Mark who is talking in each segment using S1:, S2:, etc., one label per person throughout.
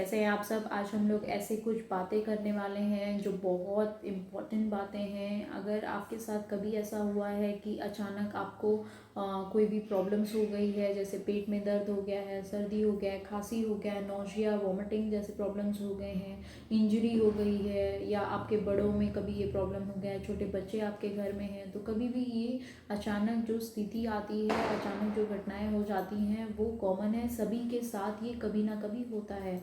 S1: कैसे हैं आप सब। आज हम लोग ऐसे कुछ बातें करने वाले हैं जो बहुत इम्पोर्टेंट बातें हैं। अगर आपके साथ कभी ऐसा हुआ है कि अचानक आपको कोई भी प्रॉब्लम्स हो गई है, जैसे पेट में दर्द हो गया है, सर्दी हो गया है, खांसी हो गया है, नौजिया वॉमिटिंग जैसे प्रॉब्लम्स हो गए हैं, इंजरी हो गई है, या आपके बड़ों में कभी ये प्रॉब्लम हो गया है, छोटे बच्चे आपके घर में हैं, तो कभी भी ये अचानक जो स्थिति आती है, अचानक जो घटनाएं हो जाती हैं वो कॉमन है, सभी के साथ ये कभी ना कभी होता है।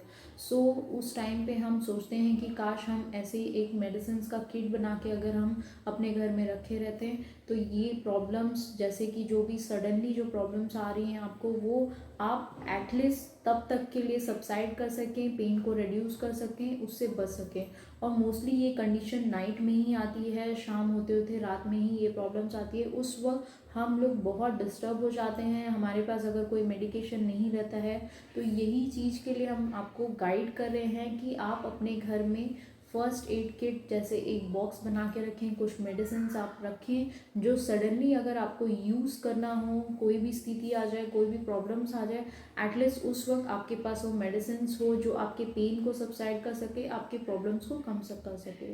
S1: उस टाइम पे हम सोचते हैं कि काश हम ऐसे एक मेडिसिन का किट बना के अगर हम अपने घर में रखे रहते हैं, तो ये प्रॉब्लम्स जैसे कि जो भी सडनली जो प्रॉब्लम्स आ रही हैं आपको, वो आप एटलीस्ट तब तक के लिए सबसाइड कर सकें, पेन को रिड्यूस कर सकें, उससे बच सकें। और मोस्टली ये कंडीशन नाइट में ही आती है, शाम होते होते रात में ही ये प्रॉब्लम्स आती है। उस वक्त हम लोग बहुत डिस्टर्ब हो जाते हैं, हमारे पास अगर कोई मेडिकेशन नहीं रहता है, तो यही चीज़ के लिए हम आपको गाइड कर रहे हैं कि आप अपने घर में फर्स्ट एड किट जैसे एक बॉक्स बना के रखें, कुछ मेडिसिन आप रखें जो सडनली अगर आपको यूज़ करना हो, कोई भी स्थिति आ जाए, कोई भी प्रॉब्लम्स आ जाए, एटलीस्ट उस वक्त आपके पास वो मेडिसिन हो जो आपके पेन को सबसाइड कर सके, आपके प्रॉब्लम्स को कम कर सके।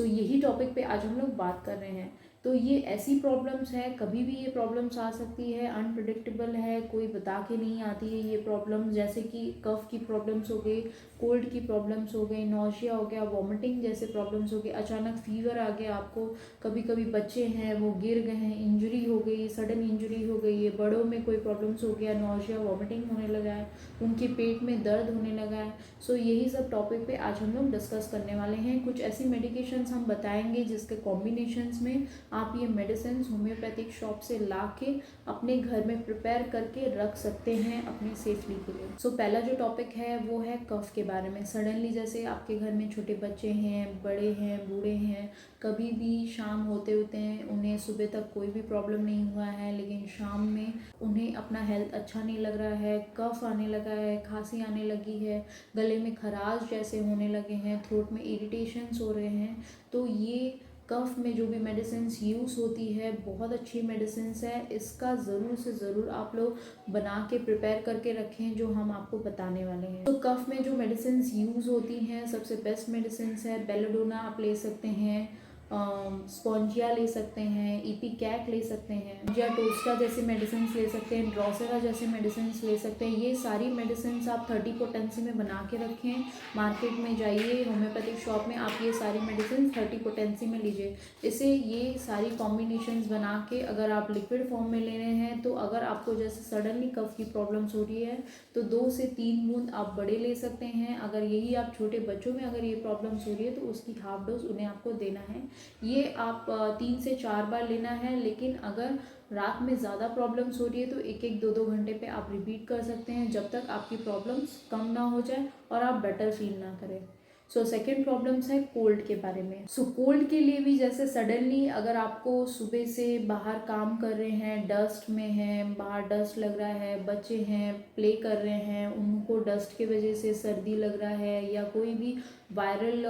S1: यही टॉपिक पे आज हम लोग बात कर रहे हैं। तो ये ऐसी प्रॉब्लम्स है, कभी भी ये प्रॉब्लम्स आ सकती है, अनप्रिडिक्टेबल है, कोई बता के नहीं आती है ये प्रॉब्लम। जैसे कि कफ की प्रॉब्लम्स हो गई, कोल्ड की प्रॉब्लम्स हो गई, नौशिया हो गया, वॉमिटिंग जैसे प्रॉब्लम्स हो गई, अचानक फीवर आ गया आपको, कभी कभी बच्चे हैं वो गिर गए हैं, इंजरी हो गई, सडन इंजरी हो गई है, बड़ों में कोई प्रॉब्लम्स हो गया, नौशिया वॉमिटिंग होने लगा है, उनके पेट में दर्द होने लगा है। यही सब टॉपिक पे आज हम लोग डिस्कस करने वाले हैं। कुछ ऐसी मेडिकेशंस हम बताएंगे जिसके कॉम्बिनेशंस में आप ये मेडिसिन होम्योपैथिक शॉप से ला के अपने घर में प्रिपेयर करके रख सकते हैं अपनी सेफ्टी के लिए। पहला जो टॉपिक है वो है कफ के बारे में। सडनली जैसे आपके घर में छोटे बच्चे हैं, बड़े हैं, बूढ़े हैं, कभी भी शाम होते होते हैं, उन्हें सुबह तक कोई भी प्रॉब्लम नहीं हुआ है, लेकिन शाम में उन्हें अपना हेल्थ अच्छा नहीं लग रहा है, कफ आने लगा है, खांसी आने लगी है, गले में खराश जैसे होने लगे हैं, थ्रोट में इरिटेशंस हो रहे हैं, तो ये कफ में जो भी मेडिसिन यूज़ होती है बहुत अच्छी मेडिसिन है। इसका ज़रूर से ज़रूर आप लोग बना के प्रिपेयर करके रखें जो हम आपको बताने वाले हैं। कफ में जो मेडिसिन यूज़ होती हैं, सबसे बेस्ट मेडिसिन है बेलेडोना, आप ले सकते हैं, स्पॉन्जिया ले सकते हैं, इपिकैक ले सकते हैं, या टोस्टा जैसे मेडिसिन ले सकते हैं, ड्रोसेरा जैसे मेडिसिन ले सकते हैं। ये सारी मेडिसिन आप 30 पोटेंसी में बना के रखें। मार्केट में जाइए, होम्योपैथिक शॉप में आप ये सारी मेडिसिन 30 पोटेंसी में लीजिए। इसे ये सारी कॉम्बिनेशंस बना के अगर आप लिक्विड फॉर्म में ले रहे हैं, तो अगर आपको जैसे सडनली कफ की प्रॉब्लम्स हो रही है तो 2 से 3 बूंद आप बड़े ले सकते हैं। अगर यही आप छोटे बच्चों में अगर ये प्रॉब्लम्स हो रही है तो उसकी हाफ डोज उन्हें आपको देना है। ये आप 3 से 4 बार लेना है, लेकिन अगर रात में ज़्यादा प्रॉब्लम्स हो रही है तो 1-1, 2-2 घंटे पे आप रिपीट कर सकते हैं जब तक आपकी प्रॉब्लम्स कम ना हो जाए और आप बेटर फील ना करें। सेकेंड प्रॉब्लम्स है कोल्ड के बारे में। कोल्ड के लिए भी जैसे सडनली अगर आपको सुबह से बाहर काम कर रहे हैं, डस्ट में हैं, बाहर डस्ट लग रहा है, बच्चे हैं प्ले कर रहे हैं, उनको डस्ट की वजह से सर्दी लग रहा है, या कोई भी वायरल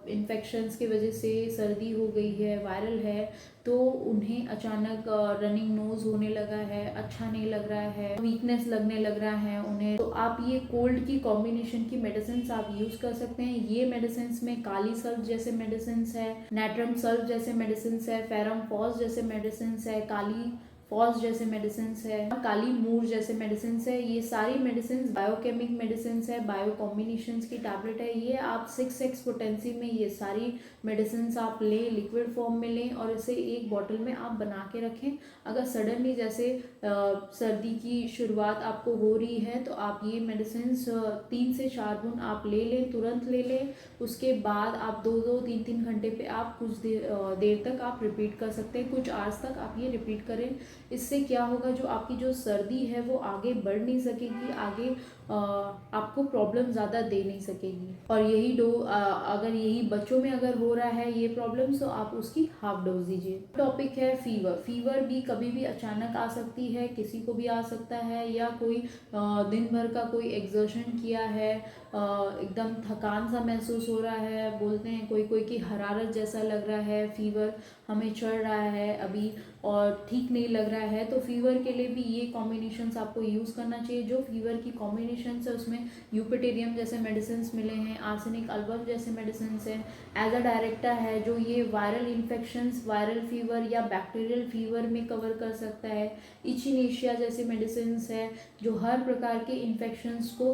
S1: इन्फेक्शंस की वजह से सर्दी हो गई है, वायरल है, तो उन्हें अचानक रनिंग नोज होने लगा है, अच्छा नहीं लग रहा है, वीकनेस लगने लग रहा है उन्हें, तो आप ये कोल्ड की कॉम्बिनेशन की मेडिसिन आप यूज कर सकते हैं। ये मेडिसिन में काली सल्फ जैसे मेडिसिन है, नेट्रम सल्फ जैसे मेडिसिन है, फेरम फॉस जैसे मेडिसिन है, काली फॉस जैसे मेडिसिन है, काली मूर जैसे मेडिसिन है। ये सारी मेडिसिन बायोकेमिक मेडिसिन है, बायो कॉम्बिनेशन की टैबलेट है। ये आप 6x पोटेंसी में ये सारी मेडिसिन आप लें, लिक्विड फॉर्म में लें, और इसे एक बॉटल में आप बना के रखें। अगर सडनली जैसे सर्दी की शुरुआत आपको हो रही है तो आप ये मेडिसिन 3 से 4 बूंद आप ले लें, तुरंत ले लें। उसके बाद आप 2-2, 3-3 घंटे पे आप कुछ देर तक आप रिपीट कर सकते हैं, कुछ आवर्स तक आप ये रिपीट करें। इससे क्या होगा, जो आपकी जो सर्दी है वो आगे बढ़ नहीं सकेगी, आगे आपको प्रॉब्लम ज़्यादा दे नहीं सकेगी। और यही अगर यही बच्चों में अगर हो रहा है ये प्रॉब्लम, तो आप उसकी हाफ डोज दीजिए। टॉपिक है फीवर। फीवर भी कभी भी अचानक आ सकती है, किसी को भी आ सकता है, या कोई दिन भर का कोई एक्सर्शन किया है, एकदम थकान सा महसूस हो रहा है, बोलते हैं कोई कोई की हरारत जैसा लग रहा है, फीवर हमें चढ़ रहा है, अभी और ठीक नहीं लग रहा है, तो फीवर के लिए भी ये कॉम्बिनेशंस आपको यूज़ करना चाहिए। जो फीवर की कॉम्बिनेशंस है उसमें यूपिटेरियम जैसे मेडिसिन मिले हैं, आर्सेनिक अल्बम जैसे मेडिसिन है, एज अ डायरेक्टा है जो ये वायरल इन्फेक्शंस, वायरल फीवर या बैक्टीरियल फीवर में कवर कर सकता है। इचिनेशिया जैसे मेडिसिन है जो हर प्रकार के इन्फेक्शंस को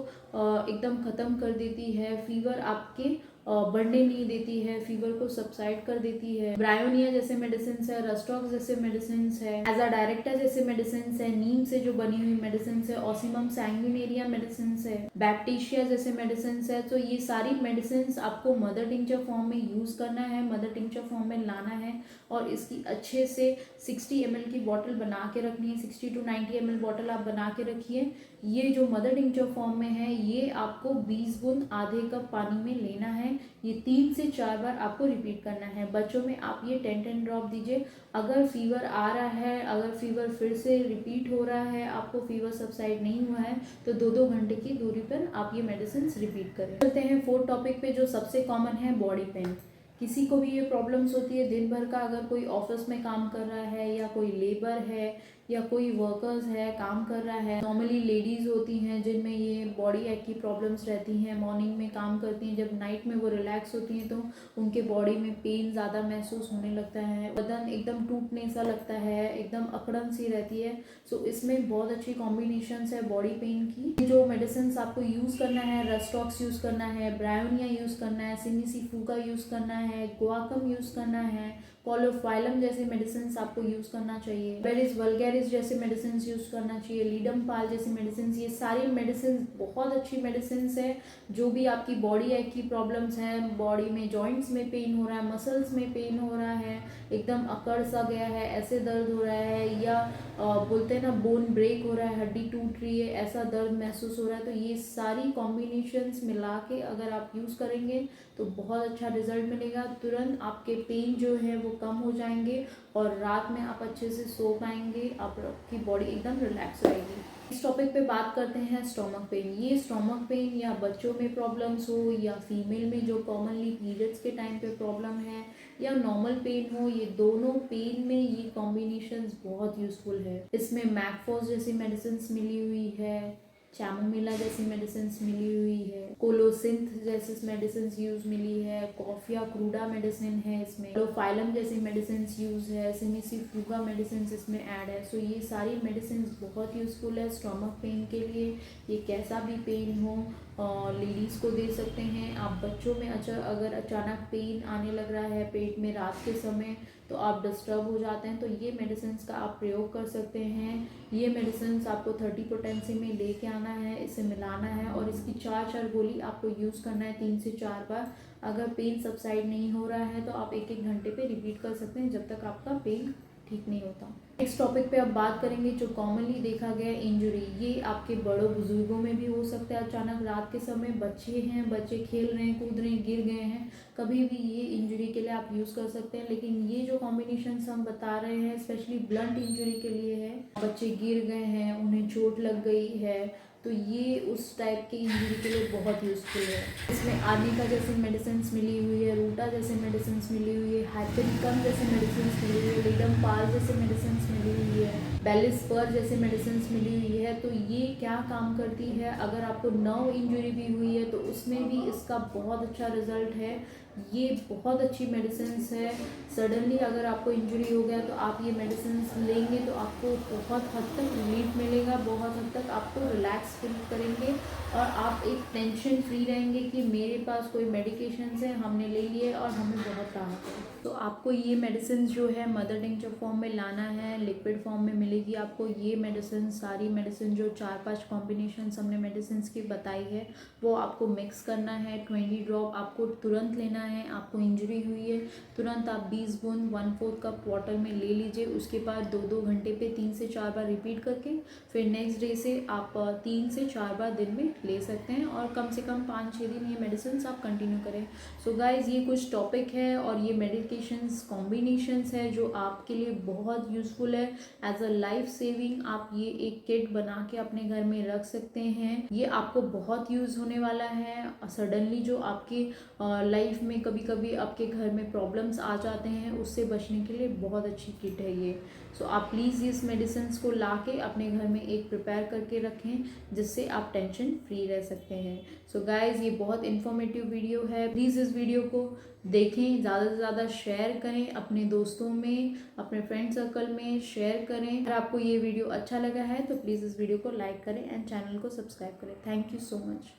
S1: एकदम ख़त्म कर देती है, फीवर आपके बढ़ने नहीं देती है, फीवर को सबसाइड कर देती है। ब्रायोनिया जैसे मेडिसिन है, रस्टॉक्स जैसे मेडिसिन है, एज अ डायरेक्टा जैसे मेडिसिन है, नीम से जो बनी हुई मेडिसिन है, ऑसिमम सैंग्विनेरिया मेडिसिन है, बैक्टीशिया जैसे मेडिसिन है। तो ये सारी मेडिसिन आपको मदर टिंचर फॉर्म में यूज़ करना है, मदर टिंचर फॉर्म में लाना है और इसकी अच्छे से 60 ml की बॉटल बना के रखनी है। 60 to 90 ml बॉटल आप बना के रखिए। ये जो मदर टिंचर फॉर्म में है ये आपको 20 बूंद आधे कप पानी में लेना है। ये 3 से 4 बार आपको रिपीट करना है। बच्चों में आप ये 10-10 ड्रॉप दीजिए। अगर फीवर आ रहा है, अगर फीवर फिर से रिपीट हो रहा है, आपको फीवर सबसाइड नहीं हुआ है, तो 2-2 घंटे की दूरी पर आप ये मेडिसिन रिपीट करें। चलते हैं 4th टॉपिक पे जो सबसे कॉमन है, बॉडी पेन। किसी को भी ये प्रॉब्लम्स होती है दिन भर का, अगर कोई ऑफिस में काम कर रहा है या कोई लेबर है या कोई वर्कर्स है काम कर रहा है, नॉर्मली लेडीज़ होती हैं जिनमें ये बॉडी एक की प्रॉब्लम्स रहती हैं, मॉर्निंग में काम करती हैं, जब नाइट में वो रिलैक्स होती हैं तो उनके बॉडी में पेन ज़्यादा महसूस होने लगता है, बदन एकदम टूटने सा लगता है, एकदम अकड़न सी रहती है। सो इसमें बहुत अच्छी कॉम्बिनेशंस है बॉडी पेन की। जो मेडिसिन आपको यूज़ करना है, रस्टॉक्स यूज़ करना है, ब्रायोनिया यूज़ करना है, सिमिसीफूगा यूज़ करना है, गुआकम यूज़ करना है, कॉलोफाइलम जैसे मेडिसिन आपको यूज़ करना चाहिए, बेरिस वल्गैरिस जैसे मेडिसिन यूज़ करना चाहिए, लीडम पाल जैसी मेडिसिन। ये सारी मेडिसिन बहुत अच्छी मेडिसिन है। जो भी आपकी बॉडी एक की प्रॉब्लम्स हैं, बॉडी में जॉइंट्स में पेन हो रहा है, मसल्स में पेन हो रहा है, एकदम अकड़ सा गया है, ऐसे दर्द हो रहा है, या बोलते हैं ना बोन ब्रेक हो रहा है, हड्डी टूट रही है, ऐसा दर्द महसूस हो रहा है, तो ये सारी कॉम्बिनेशंस मिला के अगर आप यूज़ करेंगे तो बहुत अच्छा रिजल्ट मिलेगा। तुरंत आपके पेन जो है वो कम हो जाएंगे और रात में आप अच्छे से सो पाएंगे, आपकी बॉडी एकदम रिलैक्स रहेगी। इस टॉपिक पे बात करते हैं स्टोमक पेन। ये स्टोमक पेन या बच्चों में प्रॉब्लम्स हो या फीमेल में जो कॉमनली पीरियड्स के टाइम पे प्रॉब्लम है या नॉर्मल पेन हो, ये दोनों पेन में ये कॉम्बिनेशंस बहुत यूजफुल है। इसमें मैकफोस जैसी मेडिसिन मिली हुई है, चैमोमिला जैसी मेडिसिन मिली हुई है, कोलोसिंथ जैसी मेडिसिन यूज मिली है, कॉफिया क्रूडा मेडिसिन है, इसमें क्लोफाइलम जैसी मेडिसिन यूज है, सिमिसीफूगा मेडिसिन इसमें ऐड है। सो ये सारी मेडिसिन बहुत यूजफुल है स्टोमक पेन के लिए। ये कैसा भी पेन हो लेडीज़ को दे सकते हैं आप। बच्चों में अगर अचानक पेन आने लग रहा है पेट में रात के समय, तो आप डिस्टर्ब हो जाते हैं, तो ये मेडिसिन का आप प्रयोग कर सकते हैं। ये मेडिसिन आपको 30 पोटेंसी में लेके आना है, इसे मिलाना है और इसकी 4 गोली आपको यूज़ करना है 3 से 4 बार। अगर पेन सबसाइड नहीं हो रहा है तो आप 1-1 घंटे पे रिपीट कर सकते हैं जब तक आपका पेन ठीक नहीं होता। नेक्स्ट टॉपिक पे अब बात करेंगे जो कॉमनली देखा गया इंजरी। ये आपके बड़ों बुजुर्गों में भी हो सकता है। अचानक रात के समय बच्चे हैं, बच्चे खेल रहे हैं, कूद रहे हैं, गिर गए हैं, कभी भी ये इंजरी के लिए आप यूज़ कर सकते हैं। लेकिन ये जो कॉम्बिनेशन हम बता रहे हैं स्पेशली ब्लंट इंजरी के लिए है। बच्चे गिर गए हैं, उन्हें चोट लग गई है, तो ये उस टाइप की इंजरी के लिए बहुत यूज़फुल है। इसमें आर्निका जैसी मेडिसिन मिली हुई है, रूटा जैसे मेडिसिन मिली हुई है, हाइपेरिकम जैसे मेडिसिन मिली हुई है, लीडम पाल जैसे मेडिसिन मिली हुई है, बेलिस्पर जैसे मेडिसिन मिली हुई है। तो ये क्या काम करती है, अगर आपको नर्व इंजरी भी हुई है तो उसमें भी इसका बहुत अच्छा रिजल्ट है। ये बहुत अच्छी मेडिसिन है। सडनली अगर आपको इंजरी हो गया तो आप ये मेडिसिन लेंगे तो आपको बहुत हद तक रिलीफ मिलेगा, बहुत हद तक आपको रिलैक्स फील करेंगे और आप एक टेंशन फ्री रहेंगे कि मेरे पास कोई मेडिकेशंस है, हमने ले लिए और हमें बहुत राहत है। तो आपको ये मेडिसिन जो है मदर टिंचर फॉर्म में लाना है, लिक्विड फॉर्म में मिलेगी आपको ये मेडिसिन। सारी मेडिसिन जो 4-5 कॉम्बिनेशन हमने मेडिसिन की बताई है वो आपको मिक्स करना है। 20 ड्रॉप आपको तुरंत लेना है। आपको इंजरी हुई है तुरंत आप 20 बूंद 1/4 कप वाटर में ले लीजिए। उसके बाद 2-2 घंटे पे 3 से 4 बार रिपीट करके फिर नेक्स्ट डे से आप 3 से 4 बार दिन में ले सकते हैं और कम से कम 5-6 दिन ये मेडिसिन आप कंटिन्यू करें। सो गाइज ये कुछ टॉपिक है और ये मेडिकेशंस कॉम्बिनेशंस है जो आपके लिए बहुत यूजफुल है। एज अ लाइफ सेविंग आप ये एक किट बना के अपने घर में रख सकते हैं। ये आपको बहुत यूज होने वाला है। सडनली जो आपकी लाइफ में में कभी कभी आपके घर में प्रॉब्लम्स आ जाते हैं, उससे बचने के लिए बहुत अच्छी किट है ये। सो आप प्लीज़ इस मेडिसिन को ला के अपने घर में एक प्रिपेयर करके रखें, जिससे आप टेंशन फ्री रह सकते हैं। सो गाइज़, ये बहुत इन्फॉर्मेटिव वीडियो है। प्लीज़ इस वीडियो को देखें, ज़्यादा से ज़्यादा शेयर करें अपने दोस्तों में, अपने फ्रेंड सर्कल में शेयर करें। अगर आपको ये वीडियो अच्छा लगा है तो प्लीज़ इस वीडियो को लाइक करें एंड चैनल को सब्सक्राइब करें। Thank you so much.